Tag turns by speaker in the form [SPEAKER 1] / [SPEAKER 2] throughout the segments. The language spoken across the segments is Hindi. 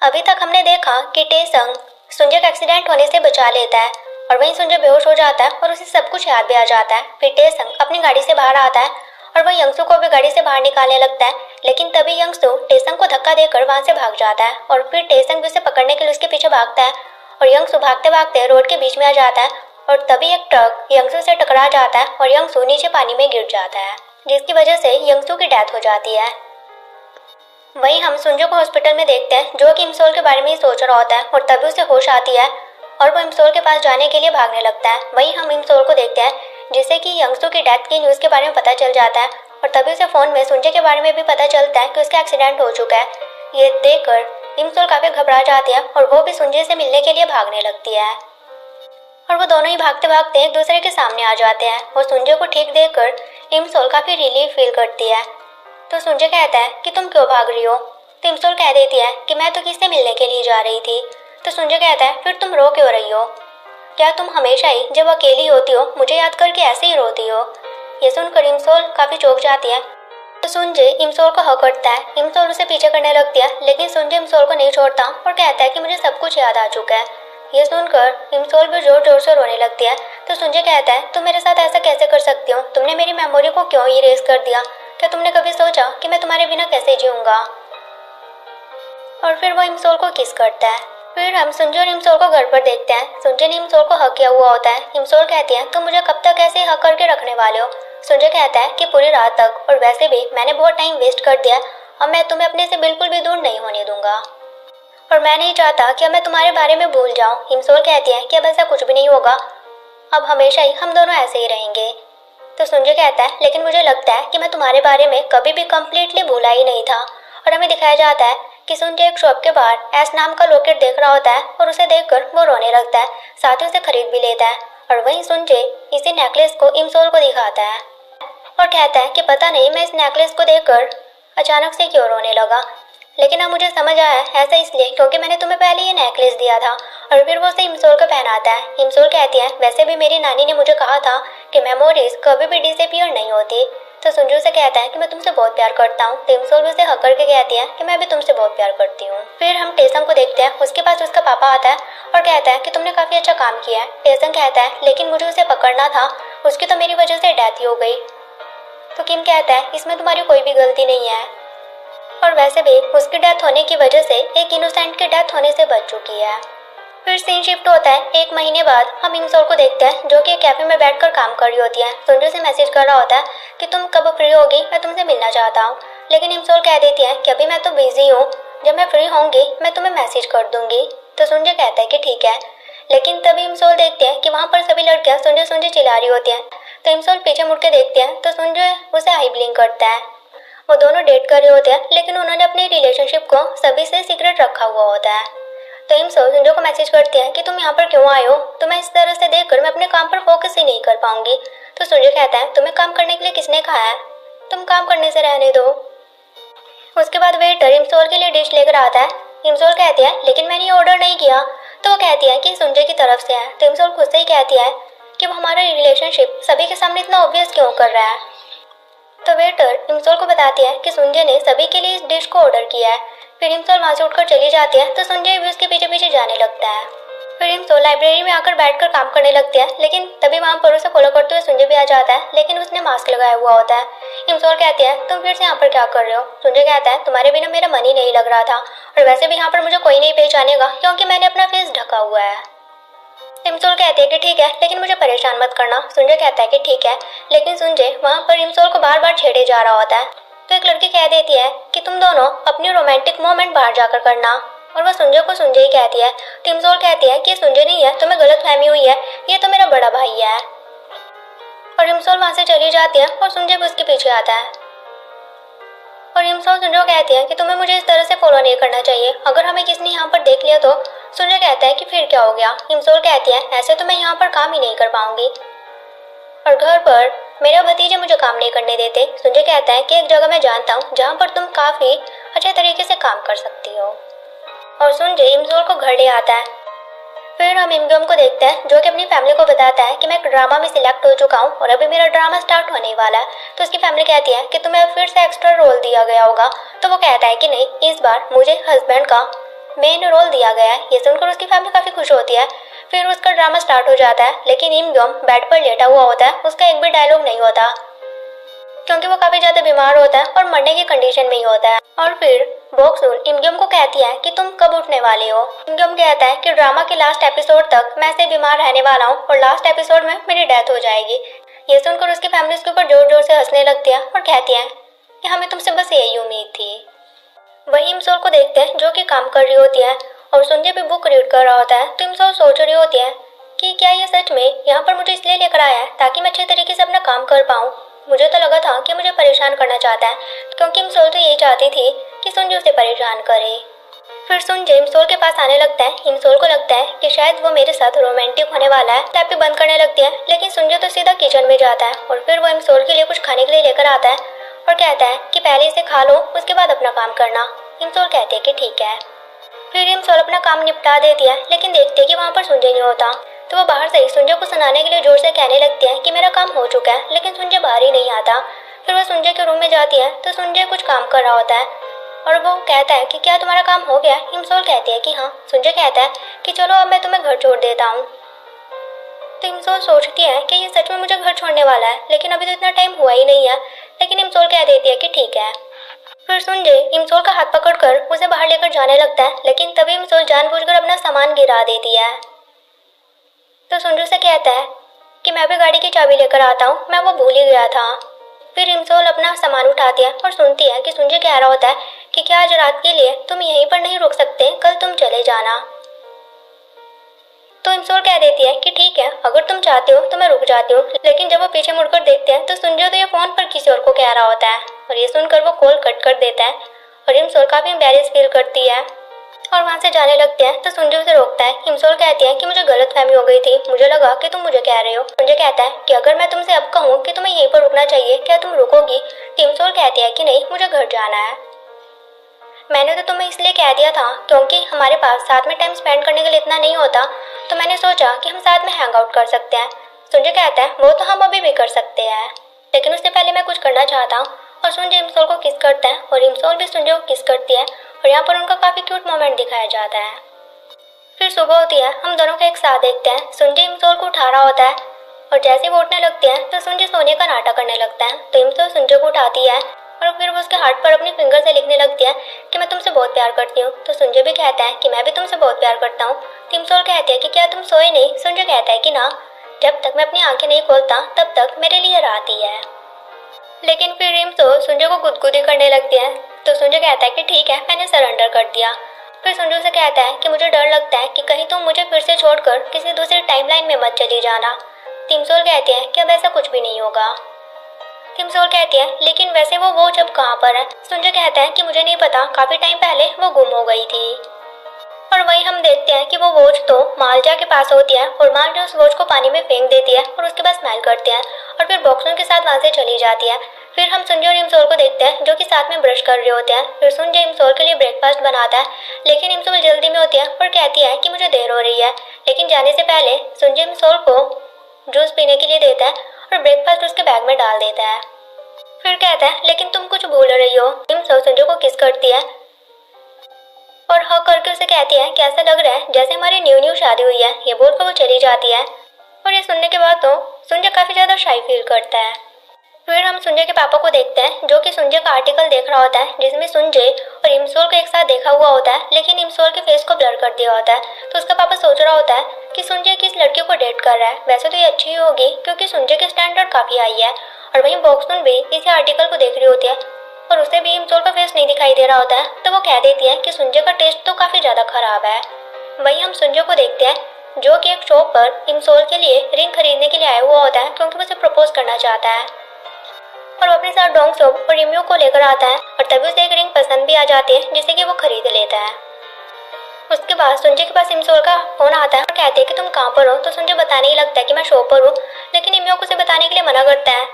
[SPEAKER 1] अभी तक हमने देखा कि टेसंग सुंजय का एक्सीडेंट होने से बचा लेता है और वहीं सुंजय बेहोश हो जाता है और उसे सब कुछ याद भी आ जाता है। फिर टेसंग अपनी गाड़ी से बाहर आता है और वह यंगसू को भी गाड़ी से बाहर निकालने लगता है, लेकिन तभी यंगसू टेसंग को धक्का देकर वहां से भाग जाता है और फिर टेसंग भी उसे पकड़ने के लिए उसके पीछे भागता है और यंगसू भागते भागते रोड के बीच में आ जाता है और तभी एक ट्रक यंगसू से टकरा जाता है और यंगसू नीचे पानी में गिर जाता है, जिसकी वजह से यंगसू की डेथ हो जाती है। वहीं हम सुंजू को हॉस्पिटल में देखते हैं जो कि इमसोल के बारे में ही सोच रहा होता है और तभी उसे होश आती है और वो इमसोल के पास जाने के लिए भागने लगता है। वहीं हम इमसोल को देखते हैं जिससे कि यंगसू की डेथ की न्यूज़ के बारे में पता चल जाता है और तभी उसे फ़ोन में सुंजय के बारे में भी पता चलता है कि उसका एक्सीडेंट हो चुका है। ये देखकर इमसोल काफ़ी घबरा जाती है और वो भी सुंजय से मिलने के लिए भागने लगती है और वो दोनों ही भागते भागते एक दूसरे के सामने आ जाते हैं और सुंजय को ठीक देखकर इमसोल काफ़ी रिलीफ फील करती है। तो सुंजय कहता है कि तुम क्यों भाग रही हो? तो इमसोल कह देती है कि मैं तो किससे मिलने के लिए जा रही थी। तो सुंजय कहता है फिर तुम रो क्यों रही हो? क्या तुम हमेशा ही जब अकेली होती हो मुझे याद करके ऐसे ही रोती हो? ये सुनकर इमसोल काफ़ी चौंक जाती है। तो सुंजय इमसोल को हक करता है। इमसोल उसे पीछे करने लगती है, लेकिन सुंजय इमसोल को नहीं छोड़ता और कहता है कि मुझे सब कुछ याद आ चुका है। ये सुनकर इमसोल भी जोर जोर से रोने लगती है। तो सुंजय कहता है तुम मेरे साथ ऐसा कैसे कर सकती हो? तुमने मेरी मेमोरी को क्यों इरेज कर दिया? क्या तुमने कभी सोचा कि मैं तुम्हारे बिना कैसे जीऊंगा? और फिर वो इमसोल को किस करता है। फिर हम सुंजय और इमसोल को घर पर देखते हैं। सुंजय ने इमसोल को हक किया हुआ होता है। इमसोल कहती है तुम मुझे कब तक ऐसे हक करके रखने वाले हो? सुंजय कहता है कि पूरी रात तक, और वैसे भी मैंने बहुत टाइम वेस्ट कर दिया और मैं तुम्हें अपने से बिल्कुल भी दूर नहीं होने दूंगा और मैं नहीं चाहता कि अब मैं तुम्हारे बारे में भूल जाऊं। इमसोल कहती है कि अब ऐसा कुछ भी नहीं होगा, अब हमेशा ही हम दोनों ऐसे ही रहेंगे। तो सुंजय कहता है लेकिन मुझे लगता है कि मैं तुम्हारे बारे में कभी भी कम्प्लीटली भूला ही नहीं था। और हमें दिखाया जाता है कि सुंजय एक शॉप के बाहर एस नाम का लॉकेट देख रहा होता है और उसे देखकर वो रोने लगता है, साथ ही उसे खरीद भी लेता है। और वहीं सुंजय इसी नेकलेस को इमसोल को दिखाता है और कहता है कि पता नहीं मैं इस नेकलेस को देखकर अचानक से क्यों रोने लगा, लेकिन अब मुझे समझ आया ऐसा इसलिए क्योंकि मैंने तुम्हें पहले ये नेकलेस दिया था। और फिर वो उसे इमसोल को पहनाता है। इमसोल कहती है वैसे भी मेरी नानी ने मुझे कहा था कि मेमोरीज कभी भी डिसअपीयर नहीं होती। तो सुंजू से कहता है कि मैं तुमसे बहुत प्यार करता हूँ। तो इमसोल भी उसे हक करके कहती है कि मैं भी तुमसे बहुत प्यार करती हूँ। फिर हम टेसंग को देखते हैं। उसके पास उसका पापा आता है और कहता है कि तुमने काफ़ी अच्छा काम किया है। टेसंग कहता है लेकिन मुझे उसे पकड़ना था, उसकी तो मेरी वजह से डेथ ही हो गई। तो किम कहता है इसमें तुम्हारी कोई भी गलती नहीं है और वैसे भी उसकी डेथ होने की वजह से एक इनोसेंट की डेथ होने से बच चुकी है। फिर सीन शिफ्ट होता है। एक महीने बाद हम इमसोल को देखते हैं जो कि एक कैफे में बैठकर काम कर रही होती है। सुंजू से मैसेज कर रहा होता है कि तुम कब फ्री होगी, मैं तुमसे मिलना चाहता हूँ। लेकिन इमसोल कह देती है कि अभी मैं तो बिजी हूँ, जब मैं फ्री होंगी मैं तुम्हें मैसेज कर दूंगी। तो सुंजू कहता है कि ठीक है। लेकिन तभी इमसोल देखते हैं कि वहाँ पर सभी लड़कियाँ सुंजू सुंजू चिल्ला रही होती हैं। तो इमसोल पीछे मुड़ के देखते हैं तो सुंजू उसे आई ब्लिंक करता है। वो दोनों डेट कर रहे होते हैं, लेकिन उन्होंने अपनी रिलेशनशिप को सभी से सीक्रेट रखा हुआ होता है। तो इमसोल सुंजू को मैसेज करती है कि तुम यहाँ पर क्यों आए हो? तो मैं इस तरह से देखकर मैं अपने काम पर फोकस ही नहीं कर पाऊंगी। तो सुंजू कहता है तुम्हें काम करने के लिए किसने कहा है? तुम काम करने से रहने दो। उसके बाद वेटर इमसोल के लिए डिश लेकर आता है। इमसोल कहती है लेकिन मैंने ये ऑर्डर नहीं किया। तो वो कहती है कि सुंजू की तरफ से है। तो इमसोल खुद से ही कहती है कि वो हमारा रिलेशनशिप सभी के सामने इतना ऑब्वियस क्यों कर रहा है। तो वेटर इमसोल को बताती है कि सुंजय ने सभी के लिए इस डिश को ऑर्डर किया है। फिर इमसोल वहाँ से उठकर चली जाती है। तो सुंजय भी उसके पीछे पीछे जाने लगता है। फिर इमसोल लाइब्रेरी में आकर बैठकर काम करने लगती है, लेकिन तभी वहाँ पर उसे फॉलो करते हुए सुंजय भी आ जाता है, लेकिन उसने मास्क लगाया हुआ होता है। इमसोल कहती है तुम फिर से यहाँ पर क्या कर रहे हो? सुंजय कहता है तुम्हारे बिना मेरा मन ही नहीं लग रहा था और वैसे भी यहाँ पर मुझे कोई नहीं पहचानेगा क्योंकि मैंने अपना फेस ढका हुआ है। इमसोल कहती है कि ठीक है, लेकिन मुझे परेशान मत करना। सुंजय कहता है कि ठीक है, लेकिन सुंजय वहाँ पर इमसोल को बार बार छेड़े जा रहा होता है। तो एक लड़की कह देती है कि तुम दोनों अपनी रोमांटिक मोमेंट बाहर जाकर करना, और वह सुंजय को सुंजय ही कहती है। तो इमसोल कहती है कि ये सुंजय नहीं है, तुम्हें गलतफहमी हुई है, ये तो मेरा बड़ा भाई है। और इमसोल वहाँ से चली जाती है और सुंजय भी उसके पीछे आता है। और इमसोल सुंजय को कहती है कि तुम्हें मुझे इस तरह से फॉलो नहीं करना चाहिए, अगर हमें किसी ने यहाँ पर देख लिया तो। सुंजय कहता है कि फिर क्या हो गया? इमसोल कहती है ऐसे तो मैं यहाँ पर काम ही नहीं कर पाऊंगी और घर पर मेरा भतीजे मुझे काम नहीं करने देते। सुंजय कहता है कि एक जगह मैं जानता हूँ जहाँ पर तुम काफ़ी अच्छे तरीके से काम कर सकती हो। और सुंजय इमसोल को घर ले आता है। फिर हम इमगम को देखते हैं जो कि अपनी फैमिली को बताता है कि मैं एक ड्रामा में सिलेक्ट हो चुका हूँ और अभी मेरा ड्रामा स्टार्ट होने वाला है। तो उसकी फैमिली कहती है कि तुम्हें फिर से एक्स्ट्रा रोल दिया गया होगा। तो वो कहता है कि नहीं, इस बार मुझे हस्बैंड का मेन रोल दिया गया है। ये सुनकर उसकी फैमिली काफी खुश होती है। फिर उसका ड्रामा स्टार्ट हो जाता है, लेकिन इमग्योम बेड पर लेटा हुआ होता है, उसका एक भी डायलॉग नहीं होता क्योंकि वो काफी ज्यादा बीमार होता है और मरने की कंडीशन में ही होता है। और फिर बोक्सून इमग्योम को कहती है कि तुम कब उठने वाले हो। इमग्योम कहता है कि ड्रामा के लास्ट एपिसोड तक मैं ऐसे बीमार रहने वाला हूँ और लास्ट एपिसोड में मेरी डेथ हो जाएगी। ये सुनकर उसकी फैमिली उसके ऊपर जोर जोर से हंसने लगती है और कहती है कि हमें तुमसे बस यही उम्मीद थी। वही इमसोल को देखते हैं जो कि काम कर रही होती है और सुंजे भी बुक रीड कर रहा होता है। तो इमसोल सोच रही होती है कि क्या ये सच में यहाँ पर मुझे इसलिए लेकर आया है ताकि मैं अच्छे तरीके से अपना काम कर पाऊँ। मुझे तो लगा था कि मुझे परेशान करना चाहता है, क्योंकि इमसोल तो यही चाहती थी कि सुंजे उसे परेशान करे। फिर सुंजे इमसोल के पास आने लगता है। इमसोल को लगता है कि शायद वो मेरे साथ रोमांटिक होने वाला है। टैप भी बंद करने लगती है, लेकिन सुंजे तो सीधा किचन में जाता है और फिर वो इमसोल के लिए कुछ खाने के लिए लेकर आता है और कहता है कि पहले इसे खा लो, उसके बाद अपना काम करना। इमसोल कहती है कि ठीक है। फिर इमसोल अपना काम निपटा देती है, लेकिन देखती है कि वहाँ पर सुंजे नहीं होता। तो वो बाहर से ही सुंजे को सुनाने के लिए जोर से कहने लगती है कि मेरा काम हो चुका है, लेकिन सुंजे बाहर ही नहीं आता। फिर वो सुंजे के रूम में जाती है तो सुंजे कुछ काम कर रहा होता है और वो कहता है कि क्या तुम्हारा काम हो गया। इमसोल कहती है कि हाँ। सुंजे कहता है कि चलो अब मैं तुम्हें घर छोड़ देता हूँ। तो इमसोल सोचती है कि ये सच में मुझे घर छोड़ने वाला है, लेकिन अभी तो इतना टाइम हुआ ही नहीं है। लेकिन इमसोल कह देती है कि ठीक है। फिर सुंजे इमसोल का हाथ पकड़कर उसे बाहर लेकर जाने लगता है, लेकिन तभी इमसोल जानबूझकर अपना सामान गिरा देती है। तो सुंजू से कहता है कि मैं भी गाड़ी की चाबी लेकर आता हूँ, मैं वो भूल ही गया था। फिर इमसोल अपना सामान उठाती है और सुनती है कि सुंजे कह रहा होता है कि क्या आज रात के लिए तुम यहीं पर नहीं रुक सकते, कल तुम चले जाना। तो इमसोल कह देती है कि ठीक है, अगर तुम चाहते हो तो मैं रुक जाती हूँ। लेकिन जब वो पीछे मुड़कर देखते हैं तो सुंजे तो ये फोन पर किसी और को कह रहा होता है और ये सुनकर वो कॉल कट कर देता है और इमसोल काफी एम्बैरेस फील करती है और वहाँ से जाने लगते हैं। तो सुंजे उसे रोकता है। इमसोल कहती है कि मुझे गलतफहमी हो गई थी, मुझे लगा कि तुम मुझे कह रहे हो। सुंजे कहता है कि अगर मैं तुमसे अब कहूँ कि तुम्हें यहीं पर रुकना चाहिए, क्या तुम रुकोगी। तो इमसोल कहती है कि नहीं, मुझे घर जाना है। मैंने तो तुम्हें इसलिए कह दिया था क्योंकि हमारे पास साथ में टाइम स्पेंड करने के लिए इतना नहीं होता, तो मैंने सोचा कि हम साथ में हैंग आउट कर सकते हैं। सुंजे कहता है वो तो हम अभी भी कर सकते हैं, लेकिन उससे पहले मैं कुछ करना चाहता हूँ। और सुंजे इमसोल को किस करता है और इमसोल भी सुंजे को किस करती है और यहाँ पर उनका काफी क्यूट मोमेंट दिखाया जाता है। फिर सुबह होती है, हम दोनों को एक साथ देखते हैं। सुंजे इमसोल को उठा रहा होता है और जैसे वो उठने लगते हैं तो सुंजे सोने का नाटक करने लगता है। तो इमसोल सुंजे को उठाती है और फिर वो उसके हार्ट पर अपनी फिंगर से लिखने लगती है कि मैं तुमसे बहुत प्यार करती हूँ। तो सुंजे भी कहता है कि मैं भी तुमसे बहुत प्यार करता हूँ। तो इमसोल कहती है कि क्या तुम सोए नहीं। सुंजे कहता है कि ना, जब तक मैं अपनी आंखें नहीं खोलता तब तक मेरे लिए रात ही है। लेकिन फिर इमसोल सुंजे को गुदगुदी करने लगती है। तो सुंजे कहता है कि ठीक है, मैंने सरेंडर कर दिया। फिर सुंजू से कहता है कि मुझे डर लगता है कि कहीं तुम मुझे फिर से छोड़कर किसी दूसरी टाइमलाइन में मत चली जाना। इमसोल कहती है कि अब ऐसा कुछ भी नहीं होगा। इमसोल कहती है लेकिन वैसे वो वॉच अब कहाँ पर है। सुंजे कहता है कि मुझे नहीं पता, काफी टाइम पहले वो गुम हो गई थी। और वहीं हम देखते हैं कि वो वॉच तो मालजा के पास होती है और मालजा उस वॉच को पानी में फेंक देती है और उसके बाद स्माइल करती है और फिर बॉक्सों के साथ वहां से चली जाती है। फिर हम सुंजे और इमसोल को देखते हैं जो कि साथ में ब्रश कर रहे होते हैं। फिर सुंजे इमसोल के लिए ब्रेकफास्ट बनाता है, लेकिन इमसोल जल्दी में होती है और कहती है कि मुझे देर हो रही है। लेकिन जाने से पहले सुंजे इमसोल को जूस पीने के लिए देता है और ब्रेकफास्ट उसके बैग में डाल देता है। फिर कहता है लेकिन तुम कुछ भूल रही हो। इमसोल सुंजे को किस करती है और हक करके उसे कहती है कि ऐसा लग रहा है जैसे हमारी न्यू शादी हुई है। ये बोलकर वो चली जाती है और ये सुनने के बाद तो सुंजे काफी ज्यादा शाई फील करता है। फिर हम सुंजे के पापा को देखते हैं जो कि सुंजे का आर्टिकल देख रहा होता है जिसमें सुंजे और इमसोल को एक साथ देखा हुआ होता है, लेकिन इमसोल के फेस को ब्लर कर दिया होता है। तो उसका पापा सोच रहा होता है कि सुंजे किस लड़की को डेट कर रहा है। वैसे तो ये अच्छी ही होगी क्योंकि सुंजे के स्टैंडर्ड काफी हाई है। और वहीं बॉक्सुन भी इसी आर्टिकल को देख रही होती है और उसे भी इमसोल का फेस नहीं दिखाई दे रहा होता है। तो वो कह देती है कि सुंजे का टेस्ट तो काफी ज्यादा खराब है। वहीं हम सुंजे को देखते हैं जो कि एक शॉप पर इमसोल के लिए रिंग खरीदने के लिए आया हुआ होता है क्योंकि वो उसे प्रपोज करना चाहता है। और वो अपने साथ डोंग सोप और इम्यू को लेकर आता है और तभी उसे एक रिंग पसंद भी आ जाती है जिसे कि वो खरीद लेता है। उसके बाद सुंजे के पास इमसोल का फोन आता है और कहते हैं कि तुम कहाँ पर हो। तो सुंजे बताने ही लगता है कि मैं शॉप पर हूँ, लेकिन इम्यू को उसे बताने के लिए मना करता है।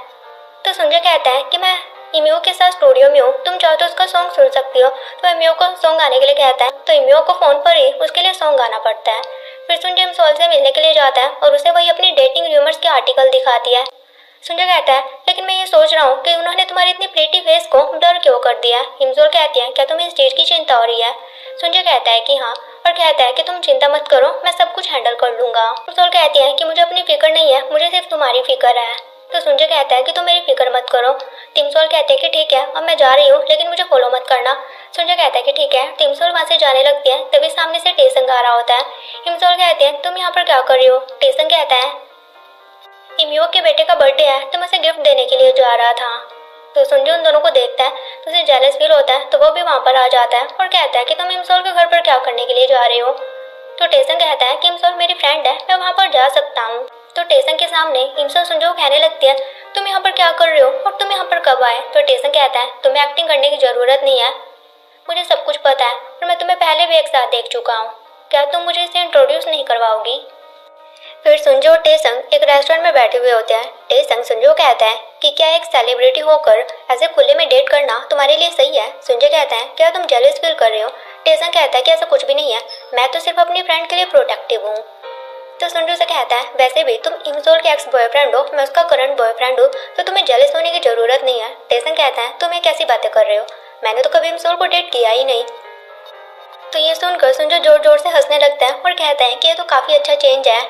[SPEAKER 1] तो सुंजे कहता है कि मैं इम्यू के साथ स्टूडियो में हूँ, तुम चाहो तो उसका सॉन्ग सुन सकती हो। तो इम्यू को सॉन्ग गाने के लिए कहता है, तो इम्यू को फोन पर ही उसके लिए सॉन्ग गाना पड़ता है। फिर सुंजे इमसोल से मिलने के लिए जाता है और उसे वही अपनी डेटिंग र्यूमर्स के आर्टिकल दिखाती है। सुंजे कहता है लेकिन मैं ये सोच रहा हूँ कि उन्होंने तुम्हारी इतनी प्रीटी फेस को ब्लर क्यों कर दिया। इमसोल कहती है क्या तुम्हें इस चीज की चिंता हो रही है। संजय कहता है कि हाँ और कहता है कि तुम चिंता मत करो, मैं सब कुछ हैंडल कर लूंगा। टिमसोल कहती है कि मुझे अपनी फिक्र नहीं है, मुझे सिर्फ तुम्हारी फिक्र है। तो संजय कहता है कि तुम मेरी फिक्र मत करो। टिमसोल कहते हैं कि ठीक है, अब मैं जा रही हूँ, लेकिन मुझे फॉलो मत करना। संजय कहता है कि ठीक है। टिमसोल वहाँ से जाने लगती है, तभी सामने से टेसन आ रहा होता है। टिमसोल कहते हैं तुम यहाँ पर क्या कर रही हो? टेसन कहता है इमियो के बेटे का बर्थडे है, तो मैं उसे गिफ्ट देने के लिए जा रहा था। तो संजय उन दोनों को देखता है तो उसे जेलस फील होता है, तो वो भी वहाँ पर आ जाता है और कहता है कि तुम इमसोल के घर पर क्या करने के लिए जा रहे हो? तो टेसन कहता है कि इमसोल मेरी फ्रेंड है, मैं वहाँ पर जा सकता हूँ। तो टेसन के सामने इमसोल संजय को कहने लगती है तुम यहाँ पर क्या कर रहे हो और तुम यहाँ पर कब आए? तो टेसन कहता है तुम्हें एक्टिंग करने की जरूरत नहीं है, मुझे सब कुछ पता है और मैं तुम्हें पहले भी एक साथ देख चुका हूँ, क्या तुम मुझे इसे इंट्रोड्यूस नहीं करवाओगी? फिर संजय और टेसंग एक रेस्टोरेंट में बैठे हुए होते हैं। टेसंग संजय को कहता है कि क्या एक सेलिब्रिटी होकर ऐसे खुले में डेट करना तुम्हारे लिए सही है? संजय कहता है क्या तुम जेलस फील कर रहे हो? टेसंग कहता है कि ऐसा कुछ भी नहीं है, मैं तो सिर्फ अपनी फ्रेंड के लिए प्रोटेक्टिव हूँ। तो संजय से कहता है वैसे भी तुम इमसोल के एक्स बॉयफ्रेंड हो, मैं उसका करंट बॉयफ्रेंड हूँ, तो तुम्हें जेलस होने की जरूरत नहीं है। टेसंग कहता है तुम ये कैसी बातें कर रहे हो, मैंने तो कभी इमसोल को डेट किया ही नहीं। तो ये सुनकर संजय जोर जोर से हंसने लगता है और कहता है कि ये तो काफी अच्छा चेंज है।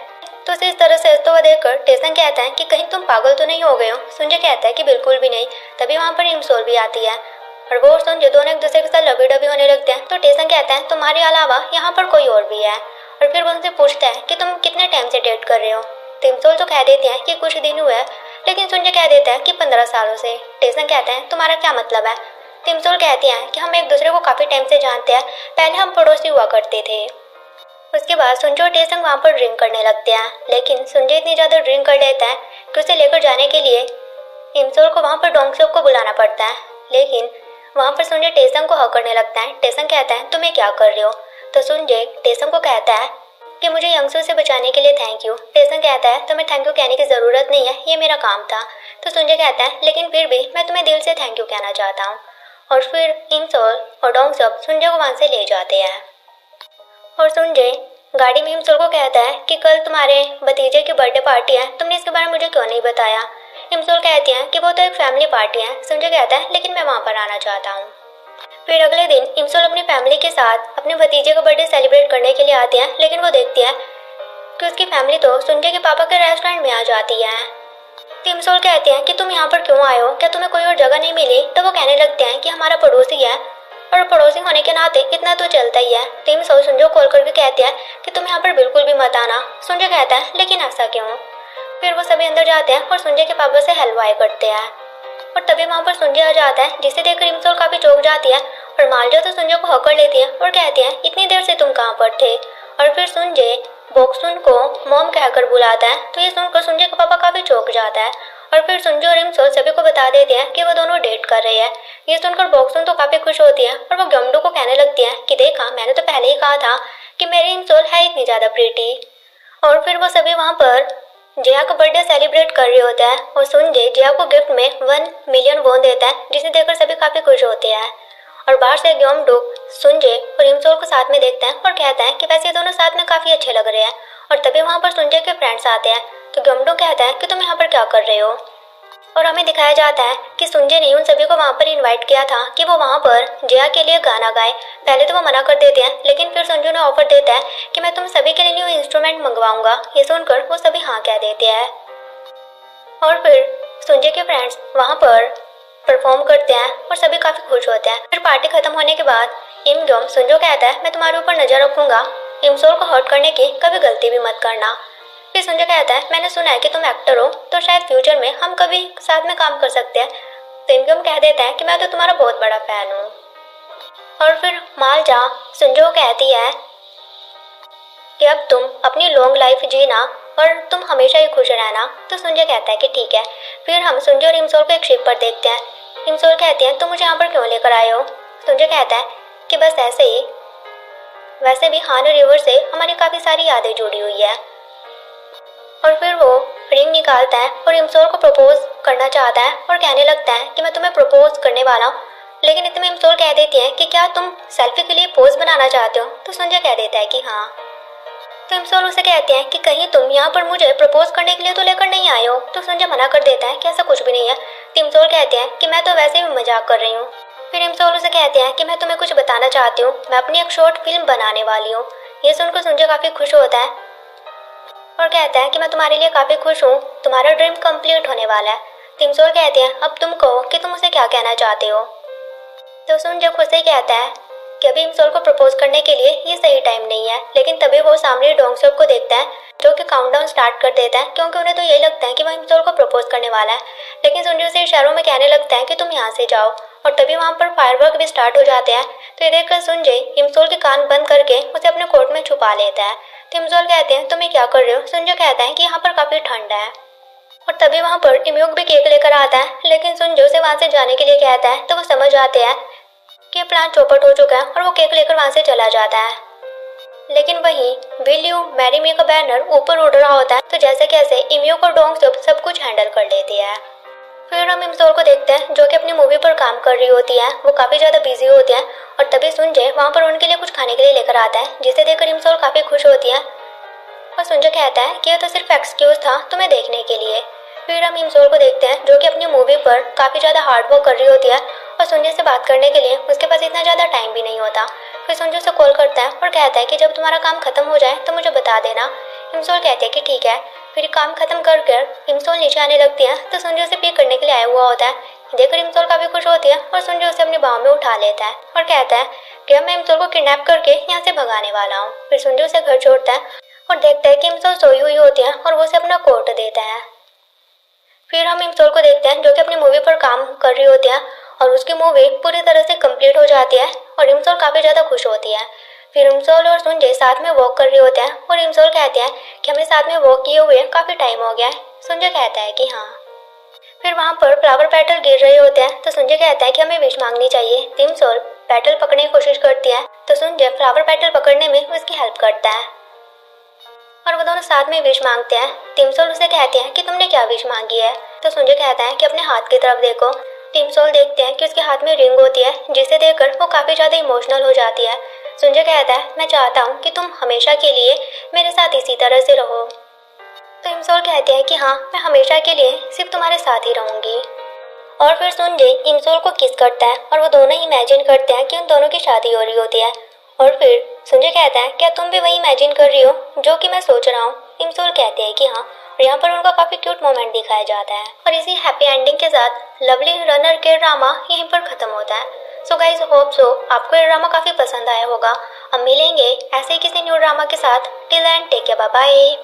[SPEAKER 1] तो इस तरह से हंसते हुए देखकर टेसन कहता है कि कहीं तुम पागल तो नहीं हो गए हो? संजय कहता है कि बिल्कुल भी नहीं। तभी वहाँ पर इमसोल भी आती है और वो और संजय दोनों एक दूसरे के साथ लवी डबी होने लगते हैं। तो टेसन कहता है तुम्हारे अलावा यहाँ पर कोई और भी है, और फिर वो उनसे पूछता है कि तुम कितने टाइम से डेट कर रहे हो? तो इमसोल तो कह देते हैं कि कुछ दिन हुए हैं, लेकिन संजय कह देता है कि 15 सालों से। टेसन कहता है तुम्हारा क्या मतलब है? इमसोल कहती है कि हम एक दूसरे को काफी टाइम से जानते हैं, पहले हम पड़ोसी हुआ करते थे। उसके बाद संजय और टेसंग वहाँ पर ड्रिंक करने लगते हैं, लेकिन संजय इतनी ज़्यादा ड्रिंक कर लेता है कि उसे लेकर जाने के लिए इमसोल को वहाँ पर डोंगसोक को बुलाना पड़ता है। लेकिन वहाँ पर संजय टेसंग को हक करने लगता है। टेसंग कहता है तुम्हें क्या कर रहे हो? तो संजय टेसंग को कहता है कि मुझे यंगसू से बचाने के लिए थैंक यू। टेसंग कहता है तुम्हें थैंक यू कहने की ज़रूरत नहीं है, ये मेरा काम था। तो संजय कहता है लेकिन फिर भी मैं तुम्हें दिल से थैंक यू कहना चाहता हूँ। और फिर इमसोल और डोंगसोक संजय को वहाँ से ले जाते हैं और संजय गाड़ी में इमसोल को कहता है कि कल तुम्हारे भतीजे की बर्थडे पार्टी है, तुमने इसके बारे में मुझे क्यों नहीं बताया? इमसोल कहती है कि वो तो एक फैमिली पार्टी है। संजय कहता है लेकिन मैं वहाँ पर आना चाहता हूँ। फिर अगले दिन इमसोल अपनी फैमिली के साथ अपने भतीजे का बर्थडे सेलिब्रेट करने के लिए आती है, लेकिन वो देखती है कि उसकी फैमिली तो संजय के पापा के रेस्टोरेंट में आ जाती है। इमसोल कहते हैं कि तुम यहाँ पर क्यों आए हो, क्या तुम्हें कोई और जगह नहीं मिली? तो वो कहने लगते हैं कि हमारा पड़ोसी है और पड़ोसी होने के नाते इतना तो चलता ही है। तो इमसोल संजय को कॉल करके कहते हैं कि तुम यहाँ पर बिल्कुल भी मत आना। संजय कहता है लेकिन ऐसा क्यों? फिर वो सभी अंदर जाते हैं और संजय के पापा से हलवाई करते हैं और तभी वहाँ पर संजय आ जाता है, जिसे देखकर इमसोल काफी चौंक जाती है और मालजा तो संजय को हक कर लेती है और कहती है इतनी देर से तुम कहाँ पर थे? और फिर संजय बॉक्सुन को मॉम कहकर बुलाता है। तो ये सुनकर संजय का पापा काफी चौंक जाता है और फिर संजय और इमसोल सभी को बता देते हैं कि वो दोनों डेट कर रहे हैं। ये सुनकर बॉक्सुन तो काफी खुश होती है और वो गमडू को कहने लगती है कि देखा, मैंने तो पहले ही कहा था कि मेरी इमसोल है इतनी ज्यादा प्रीटी। और फिर वो सभी वहाँ पर जया का बर्थडे सेलिब्रेट कर रहे होता है और संजय जया को गिफ्ट में 1 मिलियन वॉन देता है, जिसे देखकर सभी काफी खुश होते हैं। और बाहर से गमडू संजय और इमसोल को साथ में देखता है और कहता है कि वैसे ये दोनों साथ में काफी अच्छे लग रहे हैं। और तभी वहाँ पर संजय के फ्रेंड्स आते हैं। तो गमडू कहता है कि तुम यहाँ पर क्या कर रहे हो? और हमें दिखाया जाता है कि संजय ने उन सभी को वहाँ पर इनवाइट किया था कि वो वहाँ पर जया के लिए गाना गाए। पहले तो वो मना कर देते हैं, लेकिन फिर संजय ने ऑफर देता है कि मैं तुम सभी के लिए न्यू इंस्ट्रूमेंट मंगवाऊंगा। ये सुनकर वो सभी हाँ कह देते हैं और फिर संजय के फ्रेंड्स वहाँ पर परफॉर्म करते हैं और सभी काफी खुश होते हैं। फिर पार्टी खत्म होने के बाद इमगम संजय कहता है मैं तुम्हारे ऊपर नजर रखूंगा, इमसोल को हर्ट करने की कभी गलती भी मत करना। फिर संजय कहता है मैंने सुना है कि तुम एक्टर हो, तो शायद फ्यूचर में हम कभी साथ में काम कर सकते हैं। तो इमगम कह देता है कि मैं तो तुम्हारा बहुत बड़ा फैन हूँ। और फिर मालजा संजय को कहती है कि अब तुम अपनी लॉन्ग लाइफ जीना और तुम हमेशा ही खुश रहना। तो संजय कहता है कि ठीक है। फिर हम संजय और इमसोल को एक शिप पर देखते हैं। इमसोल कहती है तुम मुझे यहाँ पर क्यों लेकर आए हो? संजय कहता है कि बस ऐसे ही, वैसे भी हानो रिवर से हमारी काफी सारी यादें जुड़ी हुई है। और फिर वो रिंग निकालता है और इमसोल को प्रपोज करना चाहता है और कहने लगता है कि मैं तुम्हें प्रपोज करने वाला हूँ। लेकिन इतने में इमसोल कह देती है कि क्या तुम सेल्फी के लिए पोज बनाना चाहते हो? तो संजय कह देता है कि हाँ। तो इमसोल उसे कहते हैं कि कहीं तुम यहाँ पर मुझे प्रपोज करने के लिए तो लेकर नहीं आए हो? तो संजय मना कर देता है कि ऐसा कुछ भी नहीं है। तो इमसोल कहते हैं कि मैं तो वैसे भी मजाक कर रही हूँ। फिर इमसोल उसे कहते हैं कि मैं तुम्हें कुछ बताना चाहती हूँ, मैं अपनी एक शॉर्ट फिल्म बनाने वाली हूँ। ये सुनकर सुंजय काफी खुश होता है और कहता है कि मैं तुम्हारे लिए काफी खुश हूँ, तुम्हारा ड्रीम कंप्लीट होने वाला है। इमसोल कहते हैं अब तुम कहो कि तुम उसे क्या कहना चाहते हो। तो सुंजय खुद से कहता है कि अभी इमसोल को प्रपोज करने के लिए ये सही टाइम नहीं है, लेकिन तभी वो सामने डोंगसोक को देखता है जो कि काउंटडाउन स्टार्ट कर देता है, क्योंकि उन्हें तो यही लगता है कि वह इमसोल को प्रपोज करने वाला है। लेकिन सुंजय उसे इशारों में कहने लगता है कि तुम यहाँ से जाओ, और तभी वहाँ पर फायरवर्क भी स्टार्ट हो जाते हैं। तो ये देखकर सुंजय इमसोल के कान बंद करके उसे अपने कोट में छुपा लेता है। तो इमसोल कहते हैं तुम ये क्या कर रहे हो। सुंजय कहता है कि यहाँ पर काफी ठंड है, और तभी वहाँ पर इमयूक भी केक लेकर आता है, लेकिन सुंजय उसे वहाँ से जाने के लिए कहता है। तो वो समझ आते हैं कि प्लान चौपट हो चुका है और वो केक लेकर वहाँ से चला जाता है। लेकिन वहीं विल यू मैरी मी का बैनर ऊपर उड़ रहा होता है, तो जैसे कैसे इमयूक और डोंगसोक सब कुछ हैंडल कर लेती है। फिर हम इमसोल को देखते हैं जो कि अपनी मूवी पर काम कर रही होती है, वो काफी ज्यादा बिजी होती है, और तभी सुंजय वहाँ पर उनके लिए कुछ खाने के लिए लेकर आता है, जिसे देखकर इमसोल काफी खुश होती है। और सुंजय कहता है कि यह तो सिर्फ एक्सक्यूज था तुम्हें देखने के लिए। फिर हम इमसोल को देखते हैं जो कि अपनी मूवी पर काफी ज्यादा हार्ड वर्क कर रही होती है, और सुंजय से बात करने के लिए उसके पास इतना ज्यादा टाइम भी नहीं होता। फिर सुंजय उसे कॉल करता है और कहता है कि जब तुम्हारा काम खत्म हो जाए तो मुझे बता देना। इमसोल कहते हैं कि ठीक है। फिर काम खत्म कर इमसोल नीचे आने लगती है, तो सुंजय उसे पिक करने के लिए आया हुआ होता है। देखकर इमसोल काफी खुश होती है और सुंजय उसे अपनी बाहों में उठा लेता है और कहता है कि अब मैं इमसोल को किडनैप करके यहाँ से भगाने वाला हूँ। फिर सुंजय उसे घर छोड़ता है और देखता है कि इमसोल सोई हुई होती है और वो उसे अपना कोट देता है। फिर हम इमसोल को देखते हैं जो कि अपनी मूवी पर काम कर रही होती है, और उसकी मूवी पूरी तरह से कंप्लीट हो जाती है और इमसोल काफी ज्यादा खुश होती है। फिर इमसोल और सुंजय साथ में वॉक कर रहे होते हैं, और इमसोल कहते हैं कि हमें साथ में वॉक किए हुए काफी टाइम हो गया है। सुंजय कहता है कि हाँ। फिर वहाँ पर फ्लावर पेटल गिर रहे होते हैं, तो सुंजय कहता है कि हमें विश मांगनी चाहिए। इमसोल पेटल पकड़ने की कोशिश करती है, तो सुंजय फ्लावर पेटल पकड़ने में उसकी हेल्प करता है और वो दोनों साथ में विश मांगते हैं। इमसोल उसे कहते हैं कि तुमने क्या विश मांगी है। तो सुंजय कहता है कि अपने हाथ की तरफ देखो। इमसोल देखते हैं कि उसके हाथ में रिंग होती है, जिसे देखकर वो काफी ज्यादा इमोशनल हो जाती है। सुंजय कहता है मैं चाहता हूँ कि तुम हमेशा के लिए मेरे साथ इसी तरह से रहो। तो इमसोल कहते हैं कि हाँ, मैं हमेशा के लिए सिर्फ तुम्हारे साथ ही रहूंगी। और फिर सुंजय इमसोल को किस करता है, और वो दोनों इमेजिन करते हैं कि उन दोनों की शादी हो रही होती है। और फिर सुंजय कहता है क्या तुम भी वही इमेजिन कर रही हो जो कि मैं सोच रहा हूँ। इमसोल कहते हैं कि हाँ, और यहाँ पर उनका काफी क्यूट मोमेंट दिखाया जाता है। और इसी हैप्पी एंडिंग के साथ लवली रनर के ड्रामा यहीं पर खत्म होता है। सो गाइज होप सो आपको ये ड्रामा काफी पसंद आया होगा। अब मिलेंगे ऐसे ही किसी न्यू ड्रामा के साथ। Till then take care, bye bye.